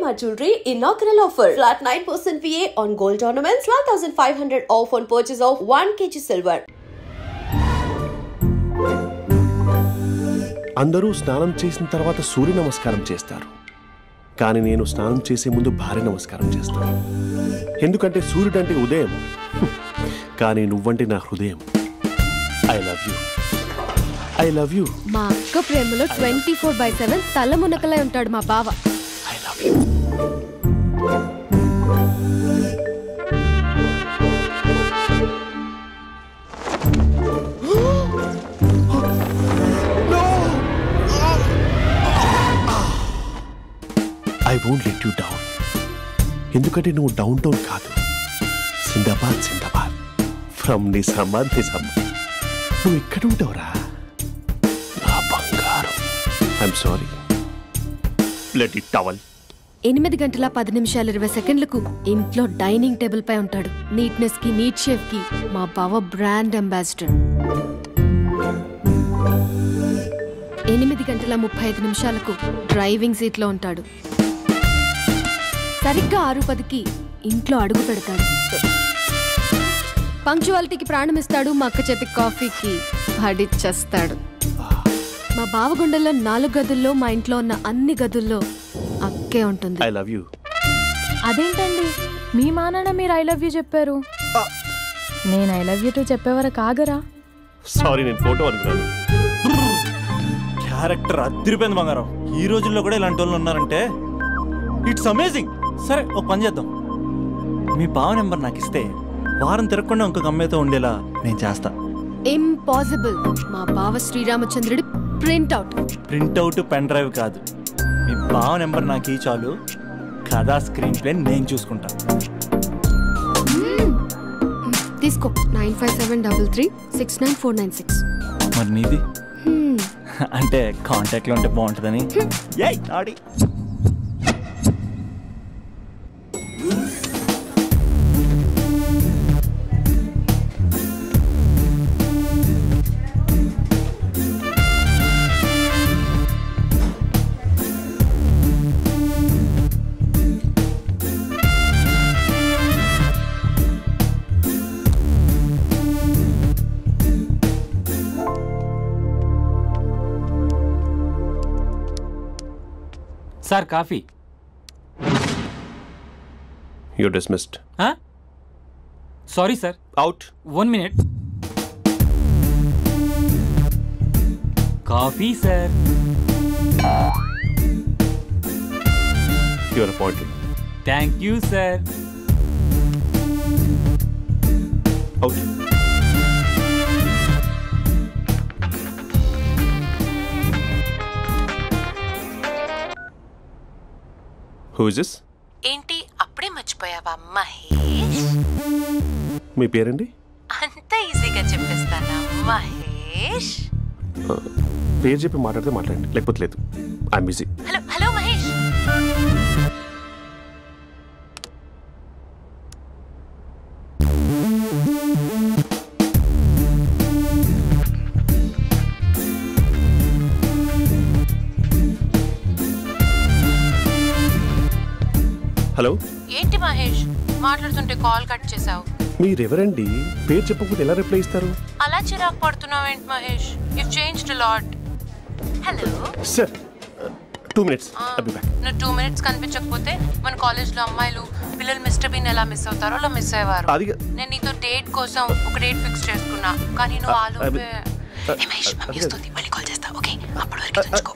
Shalimar Jewelry inaugural offer. Flat 9% VA on gold ornaments, 12,500 off on purchase of 1 kg silver. అందరూ స్నానం చేసిన తర్వాత సూర్య నమస్కారం చేస్తారు, కానీ నేను స్నానం చేసే ముందు భార్య నమస్కారం చేస్తాను. ఎందుకంటే సూర్యుడు అంటే ఉదయం, కానీ నువ్వంటే నా హృదయం. I love you, I love you. మా అక్క ప్రేమలో 24/7 తల మునకలై ఉంటాడు మా బావ. I love you. I won't let you down. ఎందుకంటే నువ్వు డౌన్ టౌన్ కాదు, జిందాబాద్ జిందాబాద్ ఫ్రమ్ నిజామాబాద్ నిజామాబాద్. నువ్వు ఇక్కడ ఉంటావురా నా బంగారం. I'm sorry. Let it towel. 8 గంటల 10 నిమిషాలు 20 సెకండ్లకు ఇంట్లో డైనింగ్ టేబుల్ పై ఉంటాడు. నీట్నెస్ కి, నీట్ షేఫ్ కి మా బావ బ్రాండ్ అంబాసిడర్. 8 గంటల 35 నిమిషాలకు డ్రైవింగ్ సీట్ లో ఉంటాడు. సరిగ్గా 6:10కి ఇంట్లో అడుగు పెడతాడు. పంక్చువాలిటీకి ప్రాణం ఇస్తాడు. మా అక్క చేతి కాఫీకి పడిచ్చేస్తాడు. మా బావ గుండెల్లో 4 గదుల్లో, మా ఇంట్లో ఉన్న అన్ని గదుల్లో అక్కే ఉంటుంది. I love you. అదేంటండి మీ మా నాన్న మీరు ఐ లవ్ యూ చెప్పారు, నేను ఐ లవ్ యూ టు చెప్పేవరకు ఆగరా? సారీ, నేను ఫోటో అనుకున్నాను. క్యారెక్టర్ అదిరిపోయింది బంగారం. ఈ రోజుల్లో కూడా ఇలాంటి వాళ్ళు ఉన్నారంటే ఇట్స్ అమేజింగ్. సరే, ఒక పని చేద్దాం. మీ బావ నెంబర్ నాకు ఇస్తే వారం తిరగకుండా ఇంకొక అమ్మాయితో ఉండేలా నేను చేస్తా. ఇంపాసిబుల్. మా బావ శ్రీరామచంద్రుడి ప్రింట్అవుట్. ప్రింట్అవుట్ పెన్ డ్రైవ్ కాదు, మీ బావ నెంబర్ నాకు ఈ చాలు. కథా స్క్రీన్ ప్లే నేను చూసుకుంటా. తీసుకో. 9573369496. మరి నీది? అంటే కాంటాక్ట్లో ఉంటే బాగుంటుందని. ఏయ్ ఆడి sir coffee. You're dismissed. Sorry sir. Out. 1 minute. Coffee sir. You're appointed. Thank you sir. Out. Who is this? ఏంటి అప్పుడే మర్చిపోయావా మహేష్? మీ పేరండి? అంత ఈజీగా చెప్పేస్తానా మహేష్? పేరు చెప్పి మాట్లాడితే మాట్లాడండి, లేకపోతే లేదు. I'm busy. Hello hello Mahesh. Hello. ఏంటి మహేష్ మాట్లాడుతుంటే కాల్ కట్ చేసావు? మీరెవరండి? పేరు చెప్పకపోతే ఎలా రిప్లై ఇస్తారు? అలా చిరాకు పడుతున్నావు ఏంటి Mahesh? You changed a lot. Hello sir, 2 minutes. I'll be back. నువ్వు 2 minutes కనిపించకపోతే మన కాలేజ్లో అమ్మాయిలు పిల్లలు మిస్టర్ బీన్ ఎలా మిస్ అవుతారో అలా మిస్ అయ్యేవారు. నేను నీతో డేట్ కోసం ఒక డేట్ ఫిక్స్ చేసుకున్నా, కానీ నువ్వు ఆలోపే. మహేష్ మమ్మీ వస్తుంది, మళ్ళీ కాల్ చేస్తా. ఓకే, అప్పటి వరకు ఉంచుకో.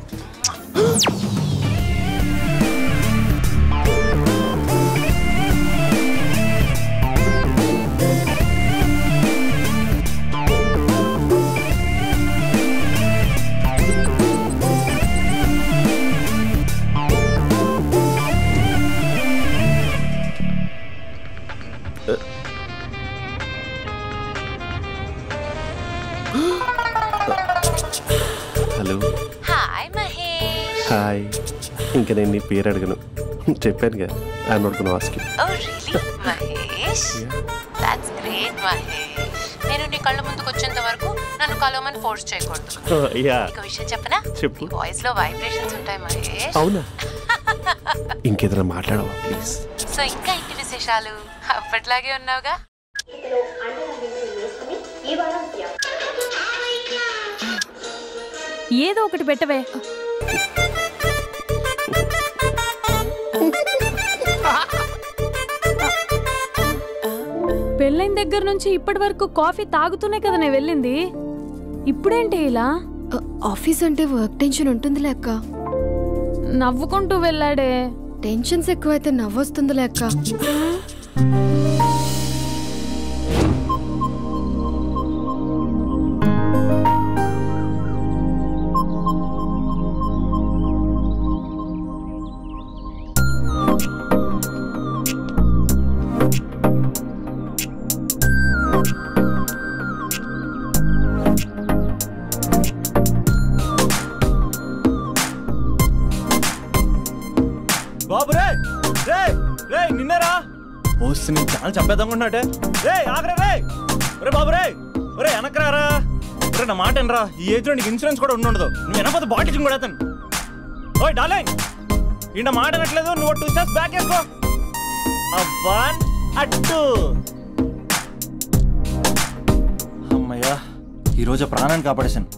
హలో. హాయ్ మహేష్. హాయ్. ఇంకా నేను నీ పేరు అడగను, చెప్పాను కదా. I'm not gonna ask you. Oh really Mahesh? That's great Mahesh. నేను నీ కళ్ళ ముందుకు వచ్చేంత వరకు నన్ను కలవమని ఫోర్స్ చేయకూడదు. యా. ఒక విషయం చెప్పనా? చెప్పు. వాయిస్ లో వైబ్రేషన్స్ ఉంటాయి మహేష్. అవునా? ఇంకేదైనా మాట్లాడవా ప్లీజ్? సో ఇంకా ఇంటి విశేషాలు అప్పట్లాగే ఉన్నావుగా? ఏదో ఒకటి పెట్టవే. పెళ్ళైన దగ్గర నుంచి ఇప్పటి వరకు కాఫీ తాగుతూనే కదా నేను వెళ్ళింది. ఇప్పుడేంటి ఇలా? ఆఫీస్ అంటే వర్క్ టెన్షన్ ఉంటుందిలే అక్క. నవ్వుకుంటూ వెళ్ళాడే. టెన్షన్స్ ఎక్కువైతే నవ్వొస్తుందిలే అక్క. బాబు రే రే రే నిన్నరా వస్తే నేను చాలా చంపేద్దామన్నాడే. రే ఆగరా రే. రే బాబు రే. రే వెనకరారా. రే నా మాట అనరా. ఈ ఏజ్ లో నీకు ఇన్సూరెన్స్ కూడా ఉండదు. నువ్వు వెనకపోతే బాటిల్ కూడా అతను. ఓయ్ డార్లింగ్ ఈయన మాట అనట్లేదు. నువ్వు 2 స్టెప్స్ బ్యాక్ వేసుకో. 1 2. అమ్మయ్యా ఈరోజు ప్రాణాన్ని కాపాడేశాను.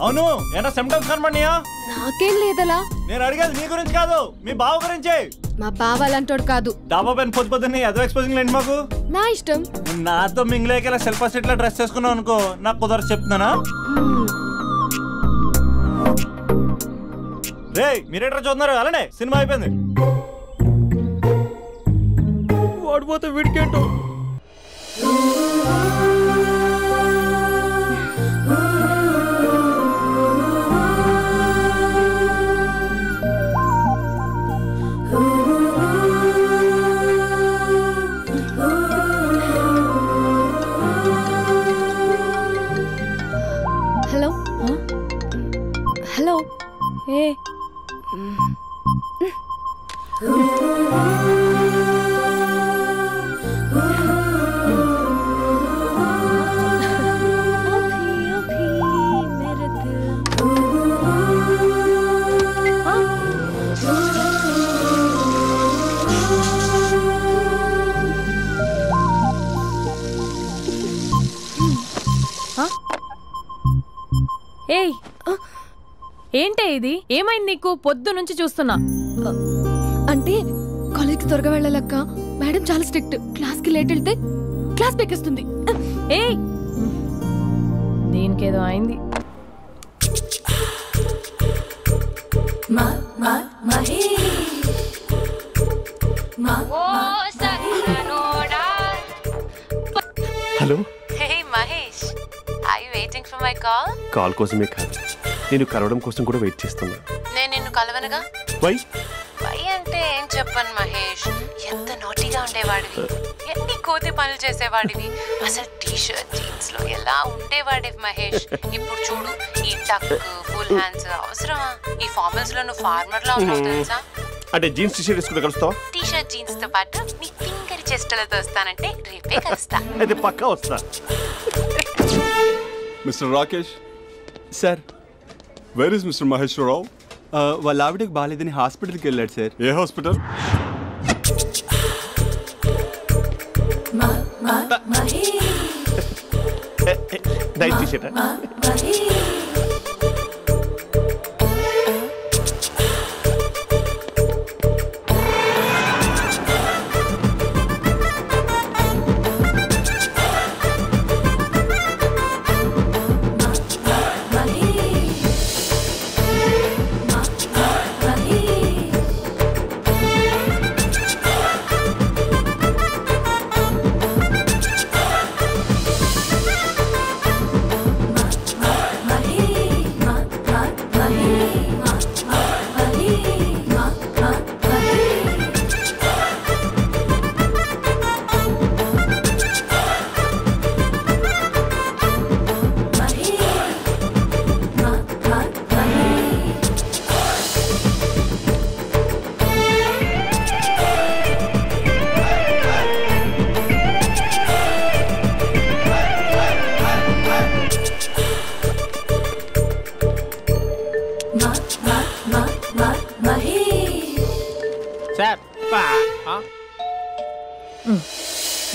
అవును ఏనా సిమ్టమ్స్ కనబడినాయా? నాకేం లేదలా. నేను అడిగేది నీ గురించి కాదు, మీ బావ గురించి. మా బావ అలాంటోడు కాదు. డాబా పైన పొద్దు పొద్దున్నే అదో ఎక్స్పోజింగ్ లేండి మాకు. నా ఇష్టం. నాతో మింగిలేక సెల్ఫ్ అసిట్ లా డ్రెస్ చేసుకున్నావు అనుకో, నాకు కుదరదు చెప్తున్నానా? రే మీరేట్రా చూస్తున్నారు? అలానే సినిమా అయిపోయింది. వాడిపోతే వీడికేంటో. Hello hello. ఏ ఏయ్ ఏంటే ఇది? ఏమైంది నీకు? పొద్దు నుంచి చూస్తున్నా. అంటే కాలేజ్కి త్వరగా వెళ్ళాలక్క. మేడం చాలా స్ట్రిక్ట్. క్లాస్కి లేట్ వెళ్తే క్లాస్ బెక్కేస్తుంది. ఏయ్ దీనికేదో అయింది. Hello. Hey Mahesh, are you waiting for my call? Call కోసమే కాదు, నేను కలవడం కోసం కూడా వెయిట్ చేస్తున్నా. నేను నిన్ను కలవనుగా. వై అంటే ఏం చెప్పను మహేష్, ఎంత నోటీగా ఉండేవాడివి, ఎన్ని కోతి పనులు చేసేవాడివి, అసలు టీ షర్ట్ జీన్స్ లో ఎలా ఉండేవాడివి మహేష్. ఇప్పుడు చూడు, ఈ టక్ ఫుల్ హ్యాండ్స్ అవసరమా? ఈ ఫార్మల్స్ లో నువ్వు ఫార్మర్ లా ఉన్నావు తెలుసా? అంటే జీన్స్ టీ షర్ట్ వేసుకుంటే కలుస్తావా? టీ షర్ట్ జీన్స్ తో పాటు నీ ఫింగర్ చెస్టలతో వస్తానంటే రేపే కలుస్తా. అయితే పక్కా వస్తా. Mister Rakesh sir. Where is mister Maheshwara Rao? వాళ్ళ ఆవిడకి బాగాలేదని హాస్పిటల్కి వెళ్ళాడు సార్. ఏ హాస్పిటల్? Night T shirt.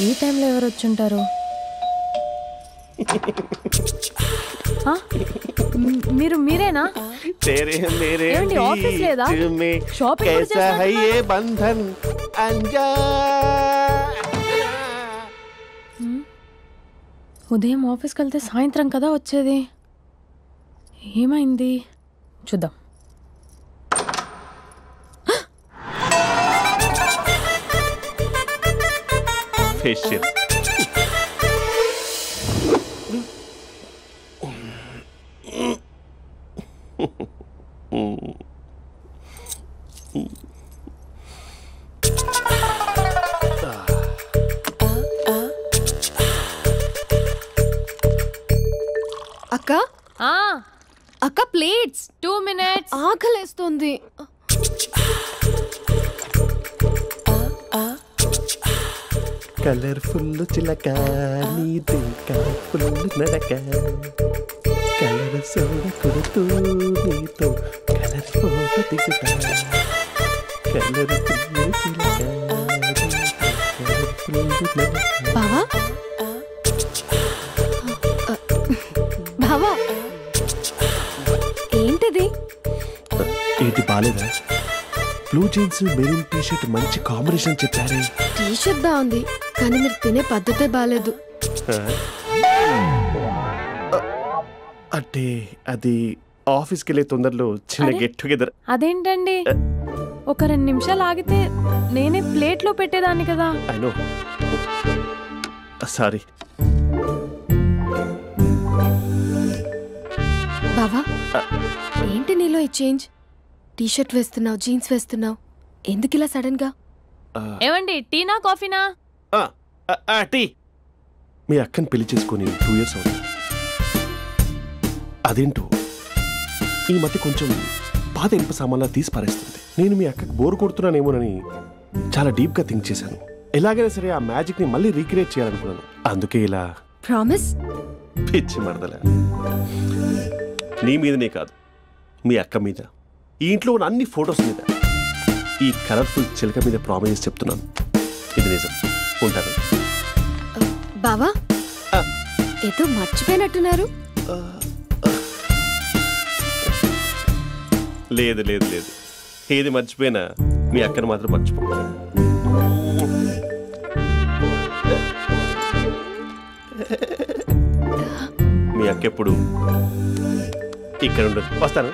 ఈ టైంలో ఎవరు వచ్చుంటారు? మీరేనా? ఏమండి, ఆఫీస్ లేదా? షాపింగ్ ఉదయం ఆఫీస్కి వెళ్తే సాయంత్రం కదా వచ్చేది. ఏమైంది చూద్దాం. ఫేషియల్ అక్క అక్క ప్లేట్స్ 2 minutes. ఆకలేస్తుంది. కలర్ఫుల్ చిలక నీది కలర్ఫుల్ నడక కలర్ సోడ కొడుతూ నీతో కలర్ ఫోటో దిగుతా కలర్ఫుల్ చిలక బావా బావా ఏంటిది? ఏంటి బాలేదా? Blue jeans maroon T shirt మంచి కాంబినేషన్ చెప్పారే. టీ షర్ట్ బాగుంది కానీ మీరు తినే పద్ధతే బాలేదు. అంటే అది ఆఫీస్కి వెళ్ళే తొందరలో చిన్న గెట్ టుగెదర్. అదేంటండి, ఒక 2 నిమిషాలు ఆగితే నేనే ప్లేట్లో పెట్టేదాన్ని కదా. I know, sorry. బావా ఏంటి నీలో ఈ చేంజ్? టీ షర్ట్ వేస్తున్నావు, జీన్స్ వేస్తున్నావు, ఎందుకు ఇలా సడన్ గా? ఏమండి, టీనా కాఫీనా? టీ. మీ అక్కని పెళ్లి చేసుకొని 2 years అవుతుంది. అదేంటో ఈ మధ్య కొంచెం పాత ఇనుప సామాన్లా తీసి పారేస్తుంది. నేను మీ అక్కకి బోరు కొడుతున్నానేమోనని చాలా డీప్ గా థింక్ చేశాను. ఎలాగైనా సరే ఆ మ్యాజిక్ ని మళ్ళీ రీక్రియేట్ చేయాలనుకున్నాను. అందుకే ఇలా. ప్రామిస్? పిచ్చి మరదల, నీ మీదనే కాదు, మీ అక్క మీద, ఈ ఇంట్లో ఉన్న అన్ని ఫొటోస్ మీద, ఈ కలర్ఫుల్ చిలక మీద ప్రామిస్ చెప్తున్నాను. ఇది నిజం. ఉంటాను. బావా ఏదో మర్చిపోయినట్టున్నారు. లేదు లేదు లేదు, ఏది మర్చిపోయినా మీ అక్కను మాత్రం మర్చిపో. మీ అక్క ఎప్పుడు ఇక్కడ ఉండదు. వస్తాను.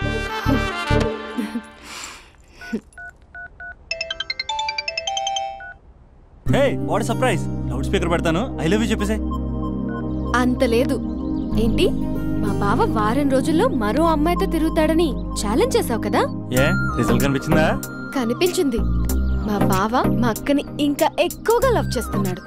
హే, వాట్ సర్ప్రైజ్! లౌడ్ స్పీకర్ పెడతాను, ఐ లవ్ యూ చెప్పేసే. అంత లేదు. ఏంటి, మా బావ వారం రోజుల్లో మరో అమ్మాయితో తిరుగుతాడని ఛాలెంజ్ చేసావు కదా? ఏ రిజల్ట్ కనిపించిందా? కనిపించింది. మా బావ మా అక్కని ఇంకా ఎక్కువగా లవ్ చేస్తున్నాడు.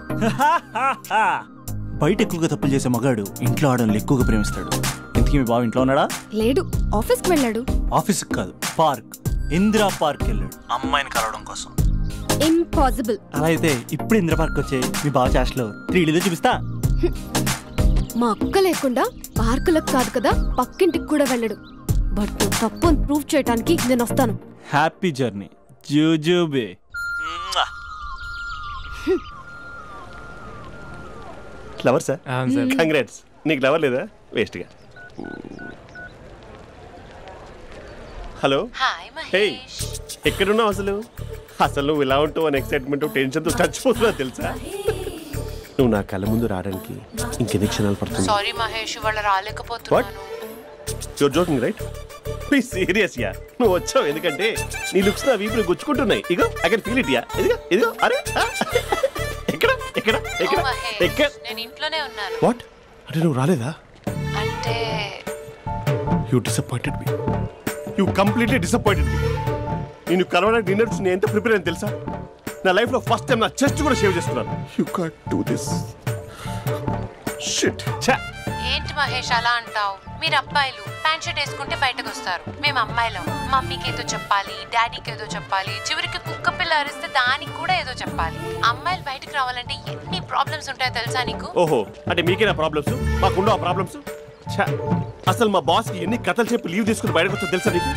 బయట ఎక్కువగా తప్పులు చేసే మగాడు ఇంట్లో ఆడవాళ్ళు ఎక్కువగా ప్రేమిస్తాడు. ఇంతకీ మీ బావ ఇంట్లో ఉన్నాడా? లేడు, ఆఫీస్కి వెళ్ళాడు. ఆఫీస్కి కాదు, పార్క్, ఇందిరా పార్క్ వెళ్ళాడు అమ్మాయిని కలవడం కోసం. ఇంపాసిబుల్. అలా అయితే ఇప్పుడు ఇందిరా పార్క్ వచ్చే మీ బావ చాష్లో 3Dలో చూపిస్తా. మా అక్క లేకుండా పార్కులకు కాదు కదా పక్కింటికి కూడా వెళ్ళడు. బట్ నువ్వు తప్పు అని ప్రూవ్ చేయడానికి నేను వస్తాను. హ్యాపీ జర్నీ జూజూబే. Lover sir? కంగ్రాట్స్. నీకు లవర్ లేదా? వేస్ట్గా. హలో. హే, ఎక్కడున్నావు అసలు? అసలు నువ్వు ఇలా ఉంటావు అని ఎక్సైట్మెంట్ టెన్షన్తో చచ్చిపోతున్నా తెలుసా? నువ్వు నా కళ్ళ ముందు రావడానికి ఇంకెన్ని క్షణాలు పడుతుంది? సారీ మహేష్, ఇవాళ రాలేకపోతున్నాను. You're joking right? Be serious yeah. నువ్వు వచ్చావు ఎందుకంటే నీ లుక్స్ నా వీపుని గుచ్చుకుంటున్నాయి. ఇగో I can feel it yeah. ఇదిగో ఇదిగో. అరే ఎక్కడ ఎక్కడ ఎక్కడ ఎక్కడ? నేను ఇంట్లోనే ఉన్నాను. వాట్ అంటే నువ్వు రాలేదా? అంటే you disappointed me. You completely disappointed me. నేను కరోనా డిన్నర్స్ నేను ఎంత ప్రిపేర్ అని తెలుసా? నా లైఫ్ లో ఫస్ట్ టైం నా చెస్ట్ కూడా షేవ్ చేస్తున్నాను. You can't do this shit. ఏంటి మహేష్ అలా అంటావు? మీరు అబ్బాయిలు ప్యాంట్ షర్ట్ వేసుకుంటే బయటకు వస్తారు. మేము అమ్మాయిలం మమ్మీకి ఏదో చెప్పాలి, డాడీకి ఏదో చెప్పాలి, చివరికి కుక్క పిల్ల అరిస్తే దానికి కూడా ఏదో చెప్పాలి. అమ్మాయిలు బయటకు రావాలంటే ఎన్ని ప్రాబ్లమ్స్ ఉంటాయో తెలుసా నీకు? ఓహో, అంటే మీకేనా ప్రాబ్లమ్స్? మాకుండా ప్రాబ్లమ్స్? అసలు మా బాస్ కి ఎన్ని కథలు చెప్పి లీవ్ తీసుకుని బయటకు వచ్చా తెలుసా నీకు?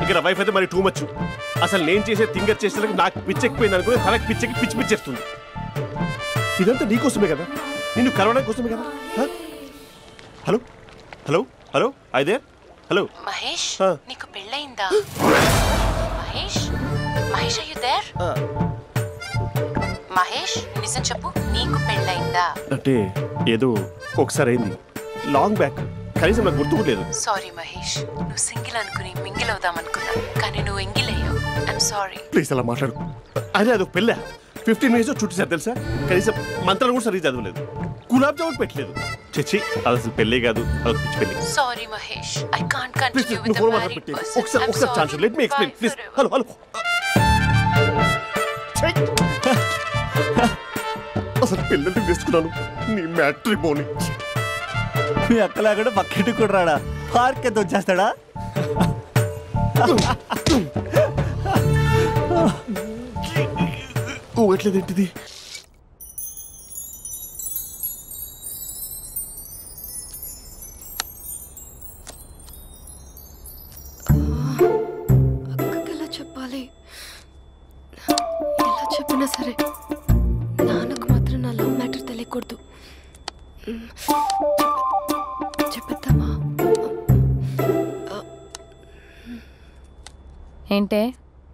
ఇక నా వైఫ్ అయితే మరి టూ మచ్. అసలు నేను చేసే థింగర్ చేసేందుకు నాకు పిచ్చెక్కిపోయింది అనుకుని తనకి పిచ్చెక్కి పిచ్చి పిచ్చేస్తుంది. ఇదంతా నీకోసమే కదా, నిన్ను కలవడం కోసమే కదా. హలో హలో హలో అయితే హలో మహేష్, నీకు పెళ్ళయిందా? Mahesh, Mahesh are you there? Mahesh, నిజం చెప్పు, నీకు పెళ్ళయిందా? అంటే ఏదో ఒకసారి అయింది, లాంగ్ బ్యాక్, కనీసం నాకు గుర్తులేదు. సారీ మహేష్, నువ్వు సింగిల్ అనుకుని మింగిల్ అవుదాం అనుకున్నా, కానీ నువ్వు ఎంగిల్ అయ్యావు. I'm sorry. ప్లీజ్ అలా మాట్లాడు. అదే అదొక పెళ్ళ 15 మినిట్స్ చుట్టేసారు తెలుసా. కనీసం మంత్రాలు కూడా సరిగ్గా చదవలేదు, గులాబ్ జామున్ పెట్టలేదు. చచ్చి, అది అసలు పెళ్ళే కాదు, అదొక పిచ్చి పెళ్ళి. Sorry Mahesh, I can't continue with the married person. ఒకసారి chance let me explain please. Hello hello. అసలు పెళ్ళంటే వేసుకున్నాను నీ మ్యాట్రీ బోని. మీ అక్కలా కూడా పక్కింటి కూడా రాడా, పార్క్ ఎంత వచ్చేస్తాడా? ఊగట్లేదేంటిది? అక్కకి ఎలా చెప్పాలి? ఎలా చెప్పినా సరే నాన్నకు మాత్రం నా లవ్ మ్యాటర్ తెలియకూడదు. చెప్పేద్దామా? ఏంటే,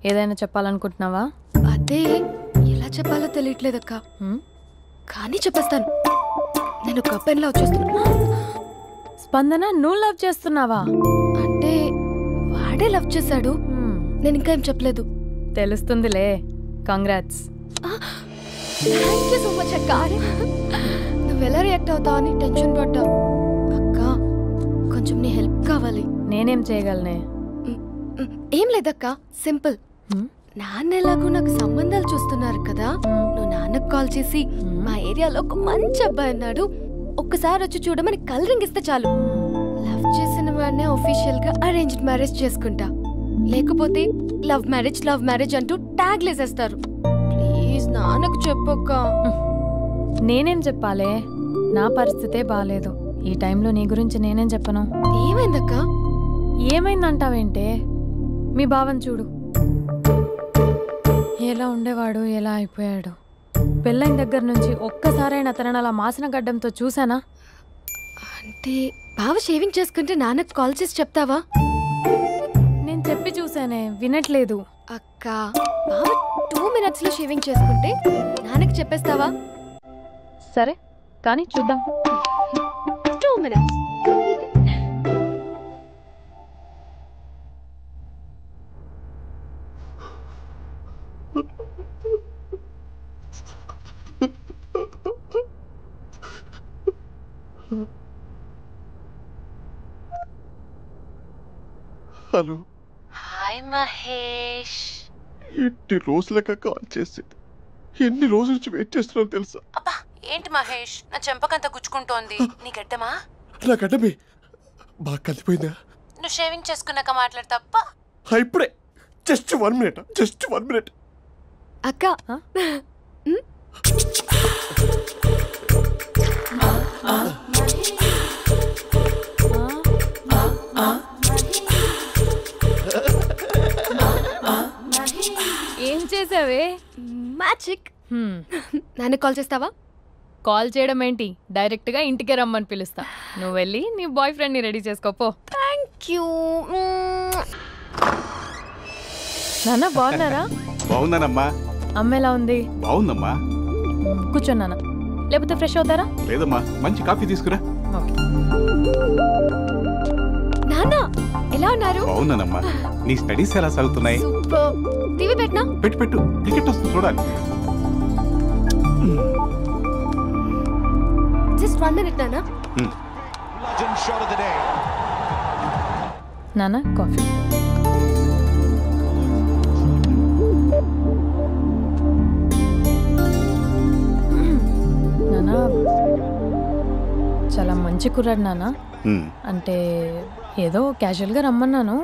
ఏదైనా చెప్పాలనుకుంటున్నావా? అదే ఎలా చెప్పాలో తెలియట్లేదక్క, కానీ చెప్పేస్తాను. నేను ఒక అబ్బాయిని లవ్ చేస్తున్నా. స్పందన, నువ్వు లవ్ చేస్తున్నావా? అంటే వాడే లవ్ చేశాడు, నేను ఇంకా ఏం చెప్పలేదు. తెలుస్తుందిలే. Congrats. Thank you so much అక్క. నువ్వు ఎలా రియాక్ట్ అవుతావు అని టెన్షన్ పడ్డావు. అక్క, కొంచెం నీ హెల్ప్ కావాలి. నేనేం చేయగలనే? ఏం లేదక్క, సింపుల్. నాన్న ఎలాగో నాకు సంబంధాలు చూస్తున్నారు కదా, నువ్వు నాన్నకు కాల్ చేసి మా ఏరియాలో ఒక మంచి అబ్బాయి అన్నాడు, ఒక్కసారి వచ్చి చూడమని కలరింగ్ ఇస్తే చాలు. లవ్ చేసిన వాడినే ఒఫీషియల్ గా అరేంజ్డ్ మ్యారేజ్ చేసుకుంటా. లేకపోతే లవ్ మ్యారేజ్ అంటూ ట్యాగ్ లేసేస్తారు. ప్లీజ్ నాన్నకు చెప్పక్క. నేనేం చెప్పాలే? నా పరిస్థితే బాలేదు. ఈ టైంలో నీ గురించి నేనేం చెప్పను. ఏమైందక్క? ఏమైందంటావేంటే? మీ భావం చూడు, ఎలా ఉండేవాడు, ఎలా అయిపోయాడు. పెళ్ళైన దగ్గర నుంచి ఒక్కసారైనా తనని అలా మాసిన గడ్డంతో చూసానా? అంటే బావ షేవింగ్ చేసుకుంటే నాన్నకు కాల్ చేసి చెప్తావా? నేను చెప్పి చూసానే, వినట్లేదు. అక్క, బావ 2 minutes లో షేవింగ్ చేసుకుంటే నాన్నకి చెప్పేస్తావా? సరే, కానీ చూద్దాం. 2 minutes. హలో. హాయ్ మహేష్. ఎన్ని రోజులుగా కాల్ చేసేది, ఎన్ని రోజుల నుంచి వెయిట్ చేస్తున్నావు తెలుసా? అబ్బా, ఏంటి మహేష్, నా చెంపకంత గుచ్చుకుంటోంది. నీ గడ్డమా? నా గడ్డమే బాగా కలిపోయిందా? నువ్వు షేవింగ్ చేసుకున్నాక మాట్లాడు తప్ప. ఇప్పుడే జస్ట్ 1 minute. అక్క, ఏం చేసావే? మ్యాజిక్. నాన్న కాల్ చేస్తావా? కాల్ చేయడం ఏంటి, డైరెక్ట్ గా ఇంటికే రమ్మని పిలుస్తా. నువ్వు వెళ్ళి నీ బాయ్ ఫ్రెండ్ ని రెడీ చేసుకోపో. Thank you. నాన్న బాగున్నారా? బాగున్నానమ్మా. అమ్మ ఎలా ఉంది? బాగుందమ్మా. కూర్చోన్నానా, లేకపోతే ఫ్రెష్ అవుతారా? లేదమ్మా, మంచి కాఫీ తీసుకురా. నాన్న ఎలా ఉన్నారు? బాగున్నానమ్మా. నీ స్టడీస్ ఎలా సాగుతున్నాయి? సూపర్. టీవీ పెట్టనా? పెట్టు, క్రికెట్ వస్తుంది చూడాలి. జస్ట్ 1 minute నాన్న. నాన్న కాఫీ. నాన్న చాలా మంచి కుర్రాడు నాన్న. అంటే ఏదో క్యాజువల్గా రమ్మన్నాను.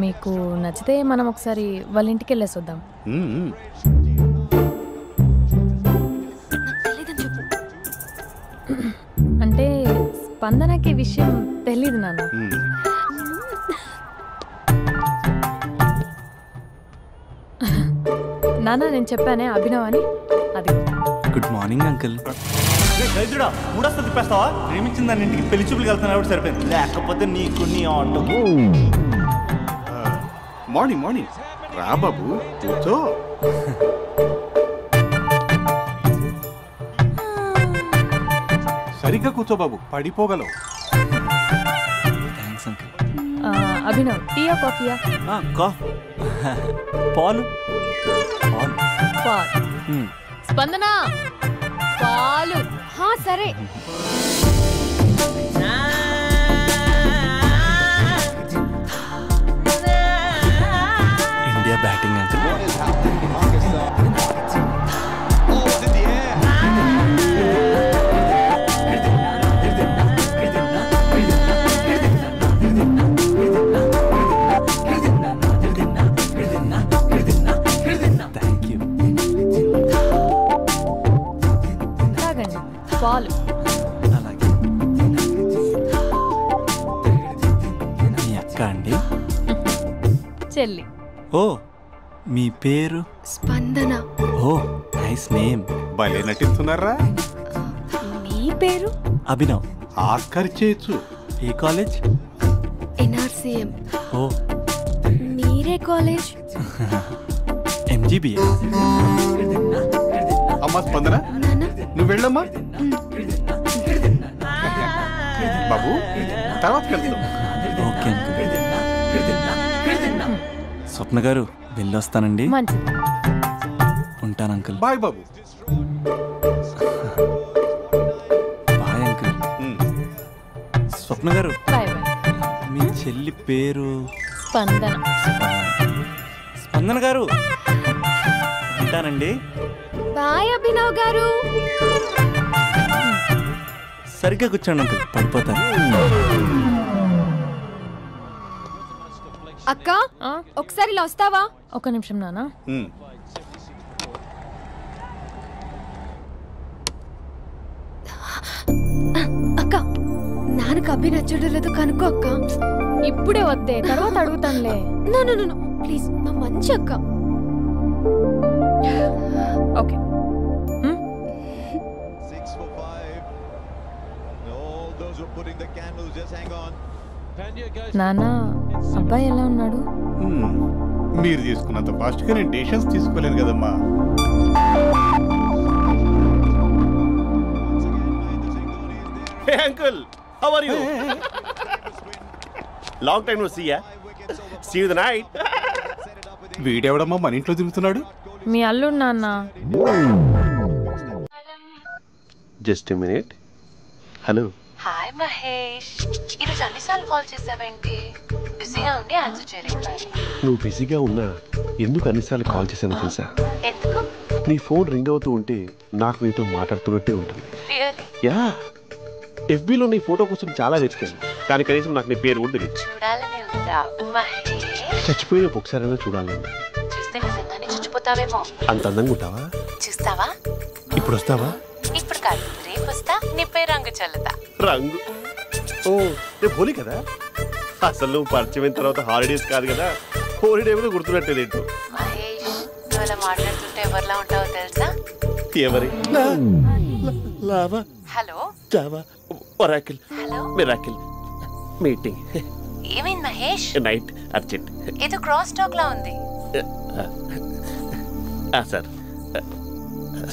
మీకు నచ్చితే మనం ఒకసారి వాళ్ళ ఇంటికి వెళ్ళేసి వద్దాం. అంటే స్పందనకి విషయం తెలీదు నాన్న. నాన్న నేను చెప్పానే అభినవ్ అని, అది. Good morning uncle. రైతుడా మూడొస్తా తిప్పేస్తావా? ప్రేమించిన దాని ఇంటికి పెళ్లి చూపులు వెళ్తాను సరిపోయింది, లేకపోతే నీకు నీ ఆటో. మార్నింగ్ మార్నింగ్ రా బాబు, కూర్చో. సరిగ్గా కూర్చో బాబు, పడిపోగలవు. Thanks uncle. అభినవ్ టీయా కాఫీయా? పాలు. పాలు. స్పందన పాలు. సరే. India batting uncle. పాలు. అలాగే. మీ అక్క అండి? చెల్లి. ఓ మీ పేరు? స్పందన. ఓ నైస్ నేమ్. భలే నటిస్తున్నారా? మీ పేరు? అభినవ్. ఆస్కర్ చేయొచ్చు. ఏ కాలేజ్? NRCM. ఓ మీరే కాలేజ్? MGBS. అమ్మా స్పందన, నువ్వు వెళ్ళమ్మా. బాబు తర్వాత వెళ్తాం. Okay uncle. స్వప్న గారు వెళ్ళొస్తానండి. మంచిది. ఉంటాను అంకుల్. బాయ్ బాబు. Bye uncle. స్వప్న గారు బాయ్ బాయ్. మీ చెల్లి పేరు? స్పందన. స్పందన గారు ఉంటానండి. బాయ్ అభినవ్ గారు. సరిగ్గా కూర్చోండి అంకుల్, పడిపోతాను. అక్క ఒకసారి ఇలా వస్తావా? ఒక నిమిషం నాన్న. అక్క నాన్నకు అభి నచ్చడం లేదు కనుక్కో అక్క. ఇప్పుడే వద్దే, తర్వాత అడుగుతానులే. నో ప్లీజ్, మా మంచి అక్క. ఓకే. నాన్న అబ్బాయి ఎలా ఉన్నాడు? మీరు తీసుకున్నంత ఫాస్ట్గా నేను డెసిషన్స్ తీసుకోలేను కదమ్మా. Hey uncle, how are you? Long time no see ya. See you the night. వీడెవడమ్మా మన ఇంట్లో తిరుగుతున్నాడు? మీ అల్లుడు నాన్న. Just a minute. Hello. Hi Mahesh, ఈరోజు అన్నిసార్లు కాల్ చేసావేంటి? బిజీగా ఉండి ఆన్సర్ చేయలేదు. నువ్వు బిజీగా ఉన్నా ఎందుకు అన్నిసార్లు కాల్ చేశాను తెలుసా? ఎందుకు? నీ ఫోన్ రింగ్ అవుతూ ఉంటే నాకు నీతో మాట్లాడుతున్నట్టే ఉంటుంది. యా, FBలో నీ ఫోటో కోసం చాలా వెతికాను, కానీ కనీసం నాకు నీ పేరు కూడా తెలియదు. చూడాలని ఉందా మహేష్? చచ్చిపోయిన ఒకసారైనా చూడాలని. చూస్తే నిజంగానే చచ్చిపోతావేమో. అంత అందంగా ఉంటావా? చూస్తావా? ఇప్పుడు వస్తావా? ఇప్పుడు కాదు, రేపు వస్తా, నీపై రంగు చల్లుతా. రంగు? ఓ రేపు హోలీ కదా. అసలు నువ్వు పరిచయం తర్వాత హాలిడేస్ కాదు కదా, హోలిడే కూడా గుర్తున్నట్టేది ఏంటో. మహేష్, నువ్వు అలా మాట్లాడుతుంటే ఎవరిలా ఉంటావో తెలుసా? ఎవరి? Lava, hello, Java, Oracle, hello, miracle, meeting. ఏమైంది మహేష్? Night urgent. ఏదో క్రాస్ టాక్ లా ఉంది. Sir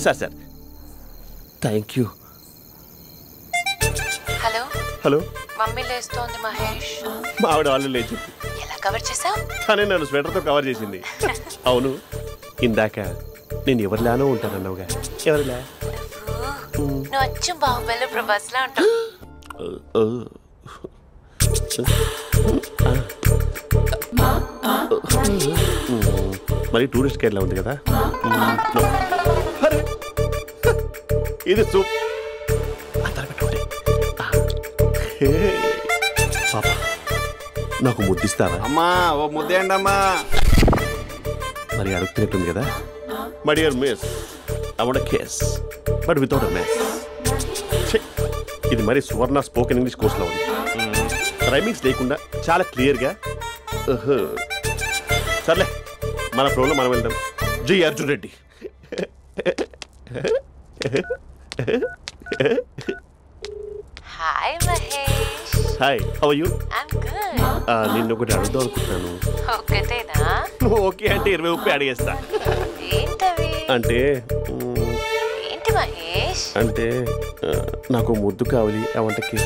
sir sir thank you. Hello hello, mummy లేస్తోంది మహేష్. మా ఆవిడ వాళ్ళు లేచి ఎలా కవర్ చేసావు? తనే నన్ను స్వెటర్తో కవర్ చేసింది. అవును, ఇందాక నేను ఎవరిలానో ఉంటానన్నావుగా, ఎవరిలా? నువ్వు అచ్చం బాహుబలి ప్రభాస్ లా ఉంటావు. మరి టూరిస్ట్ గైడ్లా ఉంది కదా. ఇది సూప్. పాప నాకు ముద్దిస్తావా? అమ్మా ఓ ముద్దేయండి అమ్మా. మరి అడుగుతున్నట్టుంది కదా. My dear miss, I want a kiss but without a miss. ఇది మరి సువర్ణ స్పోకెన్ ఇంగ్లీష్ కోర్సులో ఉంది. రైమింగ్స్ లేకుండా చాలా క్లియర్గా. సర్లే, మన ఫ్లోలో మనం వెళ్దాం. జై Arjun Reddy. Hi Mahesh. Hi, how are you? I'm good. నిన్ను ఒకటి అడుగుదాం అనుకుంటున్నాను. ఒకటేనా? ఓకే అంటే 20 అడిగేస్తా. ఏంటవి? అంటే ఏంటి మహేష్? అంటే నాకు ముద్దు కావాలి. అవంటకి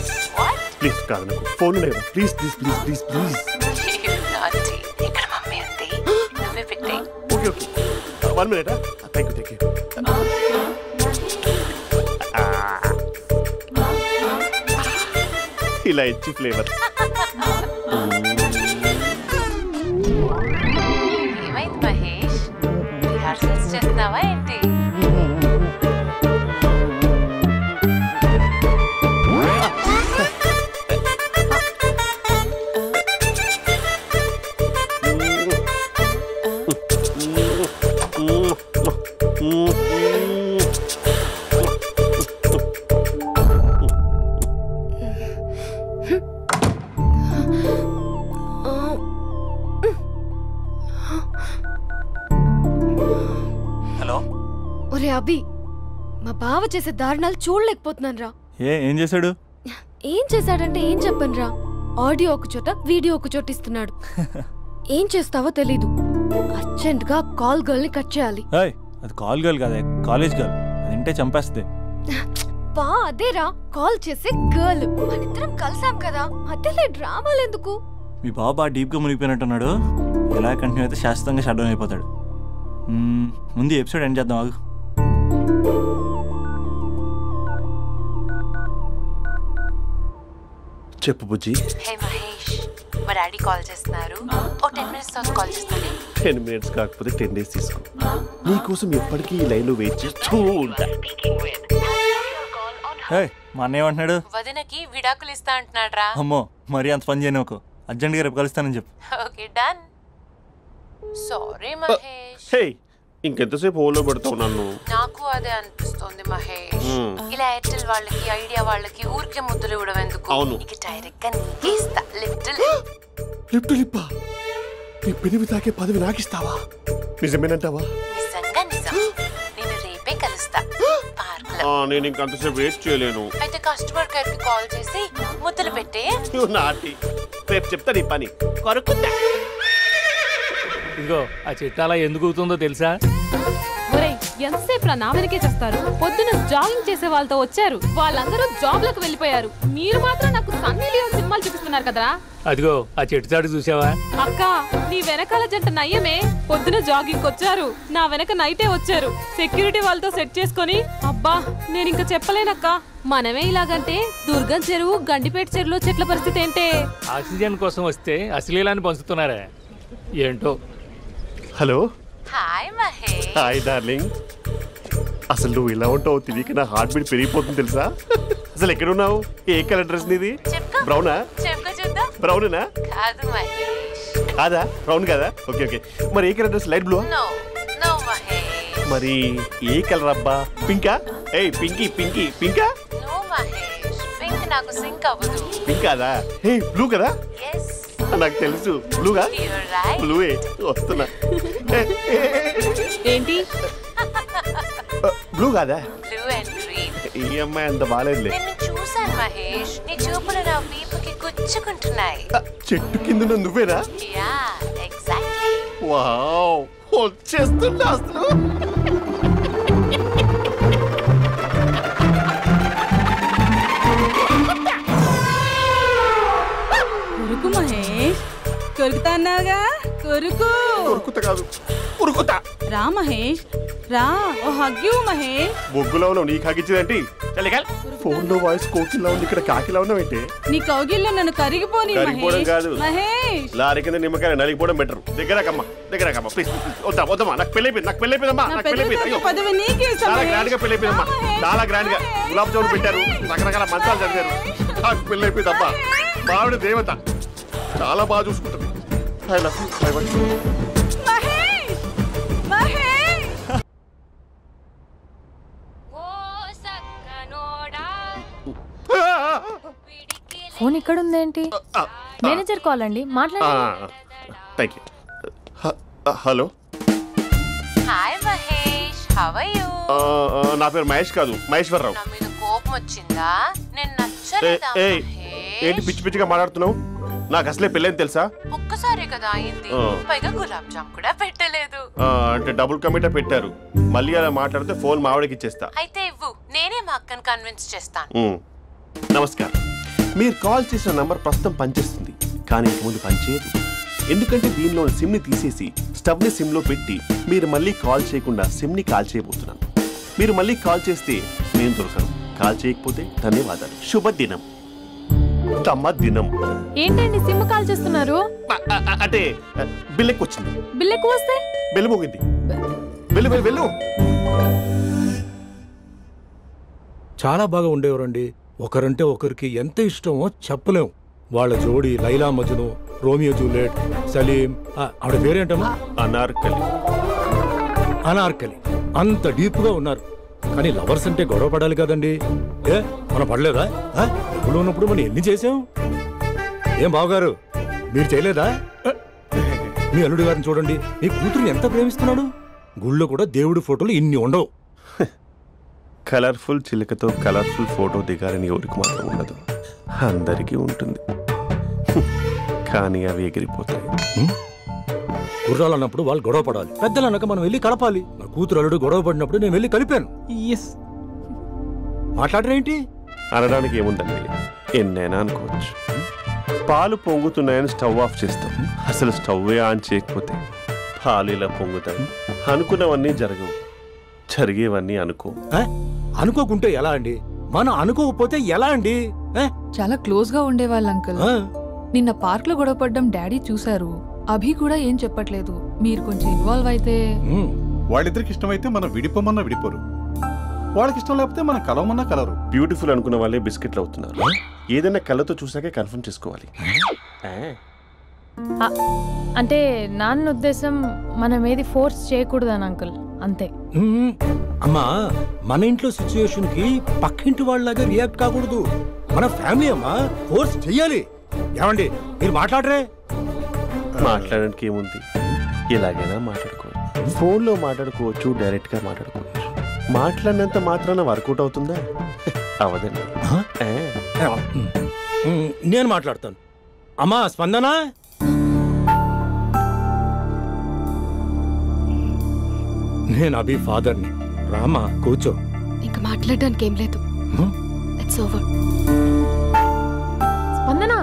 ప్లీజ్ కాదు, నాకు ఫోన్ లేదా? Please please please please please. ఇక్కడ మమ్మీ ఉంది, నువ్వే పెట్టే. Okay okay, 1 minute. Thank you thank you. ఇలా ఇచ్చి ఫ్లేవర్. ఏమైంది మహేష్, రిహార్సల్స్ చేస్తున్నావా ఏంటి? ఒరే అభి, మా బావ చేసే దారుణాలు చూడలేకపోతున్నాను రా. ఏం చేశాడు? ఏం చేశాడంటే ఏం చెప్పను రా. ఆడియో ఒక చోట, వీడియో ఒక చోట ఇస్తున్నాడు. ఏం చేస్తావో తెలీదు. అర్జెంట్ గా కాల్ గర్ల్ ని కట్ చేయాలి. అది కాల్ గర్ల్ కాదే, కాలేజ్ గర్ల్. అది వింటే చంపేస్తుంది. బా అదేరా, కాల్ చేసే గర్ల్. మనిద్దరం కలిసాం కదా, మధ్యలో డ్రామాలు ఎందుకు? మీ బాబు బాగా డీప్గా మునిగిపోయినట్టున్నాడు. ఎలా కంటిన్యూ అయితే శాశ్వతంగా షట్ డౌన్ అయిపోతాడు. ముందు ఎపిసోడ్ ఎండ్ చేద్దాం ఆగు. చెప్పు బుజ్జి. హే మహేష్, మా డాడీ కాల్ చేస్తున్నారు. ఓ 10 minutes తర్వాత కాల్ చేస్తాను. 10 minutes కాకపోతే 10 days తీసుకో. నీకోసం ఎప్పటికీ ఈ లైన్లో వెయిట్ చేస్తూ ఉంటా. మా అన్న ఏమంటున్నాడు? వదినకి విడాకులు ఇస్తా అంటున్నాడు రా. అమ్మో, మరీ అంత పని చేయను. ఒక అర్జెంట్గా రేపు కలుస్తానని చెప్పు. Okay done. సారీ మహేష్. హే, ఇంకెంతసేపు హోల్లో పెడతావు నన్ను? నాకు అదే అనిపిస్తుంది మహేష్. ఇలా ఎయిర్టెల్ వాళ్ళకి, ఐడియా వాళ్ళకి ఊరికే ముద్దులు ఇవ్వడం ఎందుకు? ఇక డైరెక్ట్ గా నీకే ఇస్తా. లిప్ టు లిప్పా? నీ పెనివి తాకే పదవి నాకిస్తావా? నిజమేనంటావా? నిజంగా నిజం. నేను రేపే కలుస్తా పార్క్ లో. నేను ఇంకంతసేపు వెయిట్ చేయలేను. అయితే కస్టమర్ కేర్ కి కాల్ చేసి ముద్దులు పెట్టే. నాటి రేపు చెప్తా నీ పని. కొరుకుందా? ఇదిగో ఆ చెట్టు అలా ఎందుకు అవుతుందో తెలుసా? ఎంతసేపు నా వెనకే చేస్తారు? పొద్దున జాగింగ్ చేసే వాళ్ళతో వచ్చారు, వాళ్ళందరూ జాబ్ లకు వెళ్ళిపోయారు. మీరు మాత్రం నాకు సన్నీ లియోన్ సినిమాలు చూపిస్తున్నారు కదరా. అదిగో ఆ చెట్టు చాటు చూసావా? అక్క, నీ వెనకాల జంట నయ్యమే. పొద్దున జాగింగ్ వచ్చారు, నా వెనక నైటే వచ్చారు. సెక్యూరిటీ వాళ్ళతో సెట్ చేసుకొని, అబ్బా నేను ఇంకా చెప్పలేనక్క. మనమే ఇలాగంటే దుర్గం చెరువు, గండిపేట చెరువులో చెట్ల పరిస్థితి ఏంటే? ఆక్సిజన్ కోసం వస్తే అశ్లీలాన్ని పంచుతున్నారా ఏంటో. Hello. Hi Mahesh. Hi darling. అసలు నువ్వు ఇలా ఉంటావు తిరిగి నా హార్ట్ బీట్ పెరిగిపోతుంది తెలుసా? అసలు ఎక్కడున్నావు? ఏ కలర్ డ్రెస్ నీది? బ్రౌనా? బ్రౌనేనా? కాదు మహేష్. కాదా? బ్రౌన్ కదా? Okay okay. మరి ఏ colour dress? Light blue? No no Mahesh. మరి ఏ కలర్ అబ్బా? పింకా? ఏయ్ పింకీ పింకీ పింకా? నో మహేష్, పింక్ నాకు సింక్ అవ్వదు. పింక్ కాదా? హే బ్లూ కదా? yes. నాకు తెలుసు బ్లూగా. బ్లూయే వస్తున్నా. ఏంటి బ్లూ కాదా? Blue and green. ఈ అమ్మాయి అంత బాగాలేదులే. నేను చూసాను మహేష్, నీ చూపులు నా వీపుకి గుచ్చుకుంటున్నాయి. చెట్టు కింద నువ్వేనా? Yeah exactly. వావ్, వచ్చేస్తున్నా అసలు. కొరుకు మహేష్, కొరుకుతా అన్నావుగా, కొరుకు. కొరుకుతా కాదు, ఉరుకుతా. రా మహేష్ రా, ఓ హగ్గు మహేష్. బొగ్గులో ఉన్నావు, నీకు హగ్గించేదేంటి? ఫోన్ లో వాయిస్ కోకిలా ఉంది, ఇక్కడ కాకిలా ఉన్నావేంటి? నీ కౌగిల్లో నన్ను కరిగిపోని కాదు మహేష్. లారీ కింద నిమ్మకాయ నలిగిపోవడం బెటర్. దగ్గరకమ్మా దగ్గరకమ్మా ప్లీజ్. వద్దా వద్దమ్మా, నాకు పెళ్ళైపోయింది, నాకు పెళ్ళైపోయిందమ్మా, నాకు పెళ్ళైపోయింది. పదవి నీకే. చాలా గ్రాండ్ గా పెళ్ళైపోయిందమ్మా, చాలా గ్రాండ్ గా. గులాబ్ జామున్ పెట్టారు, రకరకాల మంచాలు చదివారు. నాకు పెళ్ళైపోయిందమ్మా. మావిడ దేవత, చాలా బాగా చూసుకుంటుంది. I love you. I want you. Mahesh Mahesh. Phone ఇక్కడ ఉందేంటి? మేనేజర్ కాల్ అండి, మాట్లాడండి. Thank you. హలో నా పేరు మహేష్ కాదు, మహేశ్వరరావు. నా మీద కోపం వచ్చిందా? నేను నచ్చలేదా? ఏంటి పిచ్చి పిచ్చిగా మాట్లాడుతున్నావు? నాకు అసలే పెళ్ళని తెలుసా? ఒక్కసారి కదా అయింది, పైగా గులాబ్ జామ్ కూడా పెట్టలేదు. అంటే డబుల్ కమిటా పెట్టారు. మళ్ళీ అలా మాట్లాడితే ఫోన్ మావిడకి ఇచ్చేస్తా. అయితే ఇవ్వు, నేనే మా అక్కని కన్విన్స్ చేస్తాను. నమస్కారం. మీరు కాల్ చేసిన నంబర్ ప్రస్తుతం పనిచేస్తుంది, కానీ ఇంక ముందు పనిచేయదు. ఎందుకంటే దీనిలో సిమ్ని తీసేసి స్టవ్ని సిమ్లో పెట్టి మీరు మళ్ళీ కాల్ చేయకుండా సిమ్ని కాల్ చేయబోతున్నాను. మీరు మళ్ళీ కాల్ చేస్తే నేను దొరకను, కాల్ చేయకపోతే ధన్యవాదాలు. శుభదినం. తమ దినం. ఏంటండి సిమ్ కాల్ చేస్తున్నారు? అంటే బిల్ ఎక్కువ వచ్చింది. బిల్ ఎక్కువ వస్తే బెల్లు మోగింది. వెళ్ళు వెళ్ళు వెళ్ళు. చాలా బాగా ఉండేవారండి. ఒకరంటే ఒకరికి ఎంత ఇష్టమో చెప్పలేం. వాళ్ళ జోడి లైలా మజ్ను, రోమియో జూలియట్, సలీం, ఆవిడ పేరేంటమ్మా? అనార్కలి. అనార్కలి. అంత డీప్ గా ఉన్నారు. కానీ లవర్స్ అంటే గొడవ పడాలి కదండి. మనం పడలేదా? డబ్బులు ఉన్నప్పుడు మనం ఎన్ని చేసాం? ఏం బావగారు, మీరు చేయలేదా? మీ అల్లుడి గారిని చూడండి, మీ కూతురుని ఎంత ప్రేమిస్తున్నాడు. గుళ్ళో కూడా దేవుడి ఫోటోలు ఇన్ని ఉండవు. కలర్ఫుల్ చిలుకతో కలర్ఫుల్ ఫోటో దిగాలని ఎవరికి మాత్రం ఉండదు, అందరికీ ఉంటుంది. కానీ అవి ఎగిరిపోతాయి. గుర్రాలు అన్నప్పుడు వాళ్ళు గొడవ పడాలి, పెద్దలు అన్నాక మనం వెళ్ళి కలపాలి. నా కూతురు అల్లుడు గొడవ పడినప్పుడు నేను వెళ్ళి కలిపాను. మాట్లాడరేంటి? అనడానికి ఏముందండి, ఎన్నైనా అనుకోవచ్చు. పాలు పొంగుతున్నాయని స్టవ్ ఆఫ్ చేస్తాం, అసలు స్టవ్వే ఆన్ చేయకపోతే పాలు ఇలా పొంగుతాయి. అనుకున్నవన్నీ జరగవు, జరిగేవన్నీ అనుకోకుంటే ఎలా అండి? మనం అనుకోకపోతే ఎలా అండి? చాలా క్లోజ్ గా ఉండేవాళ్ళు అంకుల్. నిన్న పార్క్ లో గొడవపడ్డం డాడీ చూశారు. అభి కూడా ఏం చెప్పట్లేదు. మీరు కొంచెం ఇన్వాల్వ్ అయితే. వాళ్ళిద్దరికి ఇష్టమైతే మనం విడిపోమన్నా విడిపోరు, వాళ్ళకి ఇష్టం లేకపోతే మనం కలవమన్నా కలరు. బ్యూటిఫుల్ అనుకున్న వాళ్ళే బిస్కెట్లు అవుతున్నారు. ఏదైనా కళ్ళతో చూసాకే కన్ఫర్మ్ చేసుకోవాలి. అంటే నాన్న ఉద్దేశం మనం ఏది ఫోర్స్ చేయకూడదని అంకుల్, అంతే. అమ్మా, మన ఇంట్లో సిచ్యుయేషన్ కి పక్కింటి వాళ్ళలాగా రియాక్ట్ కాకూడదు. మన ఫ్యామిలీ అమ్మా, ఫోర్స్ చెయ్యాలి. ఏమండి మీరు మాట్లాడరే? మాట్లాడడానికి ఏముంది, ఎలాగైనా మాట్లాడుకోవచ్చు. ఫోన్లో మాట్లాడుకోవచ్చు, డైరెక్ట్ గా మాట్లాడుకోవచ్చు. మాట్లాడినంత మాత్రాన వర్కౌట్ అవుతుందా? అవదండి. నేను మాట్లాడతాను. అమ్మా స్పందన, నేను అభి ఫాదర్ని. రామా కూర్చో. ఇంకా మాట్లాడడానికి ఏం లేదు. It's over. స్పందన.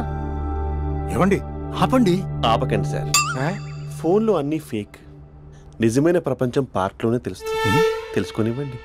ఏమండి ఆపండి. ఆపకండి సార్, ఫోన్లో అన్నీ ఫేక్. నిజమైన ప్రపంచం పార్క్లోనే తెలుస్తుంది. తెలుసుకొనివ్వండి.